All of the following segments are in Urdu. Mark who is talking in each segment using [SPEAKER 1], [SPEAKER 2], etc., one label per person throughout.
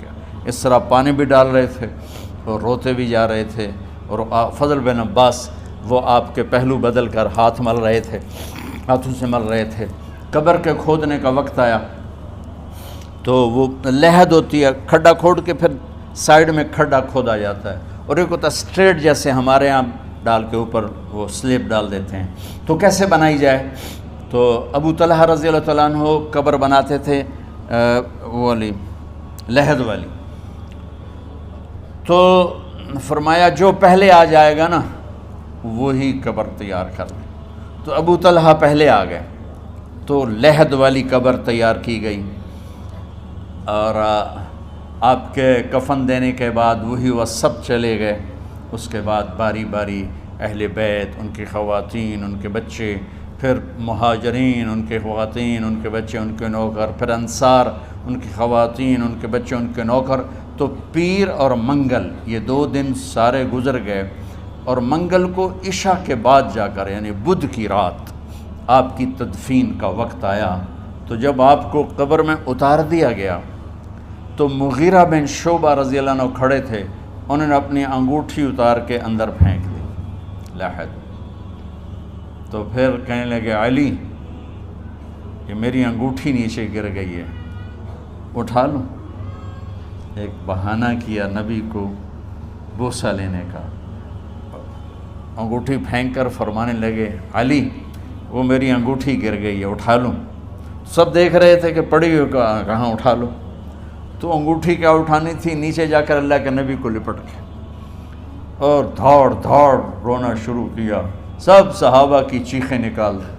[SPEAKER 1] گیا۔ اس طرح پانی بھی ڈال رہے تھے اور روتے بھی جا رہے تھے، اور فضل بن عباس وہ آپ کے پہلو بدل کر ہاتھ مل رہے تھے، ہاتھوں سے مل رہے تھے۔ قبر کے کھودنے کا وقت آیا تو وہ لحد ہوتی ہے، کھڈا کھود کے پھر سائیڈ میں کھڈا کھودا جاتا ہے، اور ایک ہوتا اسٹریٹ جیسے ہمارے ہاں ڈال کے اوپر وہ سلیب ڈال دیتے ہیں، تو کیسے بنائی جائے؟ تو ابو طلحہ رضی اللہ تعالیٰ عنہ قبر بناتے تھے وہ والی لحد والی، تو فرمایا جو پہلے آ جائے گا نا وہی قبر تیار کر لے۔ تو ابو طلحہ پہلے آ گئے، تو لحد والی قبر تیار کی گئی، اور آپ کے کفن دینے کے بعد وہی وہ سب چلے گئے۔ اس کے بعد باری باری اہل بیت، ان کی خواتین، ان کے بچے، پھر مہاجرین، ان کے خواتین، ان کے بچے، ان کے نوکر، پھر انصار، ان کی خواتین، ان کے بچے، ان کے نوکر۔ تو پیر اور منگل یہ 2 دن سارے گزر گئے، اور منگل کو عشاء کے بعد جا کر یعنی بدھ کی رات آپ کی تدفین کا وقت آیا۔ تو جب آپ کو قبر میں اتار دیا گیا تو مغیرہ بن شعبہ رضی اللہ عنہ کھڑے تھے، انہوں نے اپنی انگوٹھی اتار کے اندر پھینک دی لحد۔ تو پھر کہنے لگے علی یہ میری انگوٹھی نیچے گر گئی ہے، اٹھا لوں؟ ایک بہانہ کیا نبی کو بوسہ لینے کا، انگوٹھی پھینک کر فرمانے لگے علی وہ میری انگوٹھی گر گئی ہے، اٹھا لوں؟ سب دیکھ رہے تھے کہ پڑی ہوئی کہاں اٹھا لو؟ تو انگوٹھی کیا اٹھانی تھی، نیچے جا کر اللہ کے نبی کو لپٹ کے اور دھاڑ دھاڑ رونا شروع کیا، سب صحابہ کی چیخیں نکال دی۔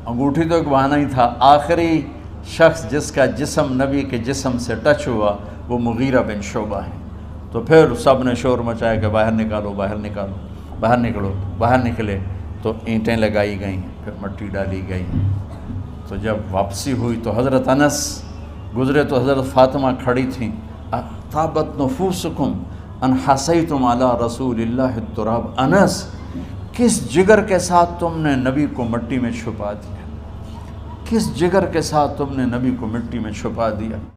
[SPEAKER 1] انگوٹھی تو ایک بہانہ ہی تھا، آخری شخص جس کا جسم نبی کے جسم سے ٹچ ہوا وہ مغیرہ بن شعبہ ہیں۔ تو پھر سب نے شور مچایا کہ باہر نکالو، باہر نکالو، باہر نکلو، باہر نکلے۔ تو اینٹیں لگائی گئیں، پھر مٹی ڈالی گئی۔ تو جب واپسی ہوئی تو حضرت انس گزرے تو حضرت فاطمہ کھڑی تھیں، طابت نفوسکم ان حسیتم علی رسول اللہ التراب، انس کس جگر کے ساتھ تم نے نبی کو مٹی میں چھپا دیا، کس جگر کے ساتھ تم نے نبی کو مٹی میں چھپا دیا۔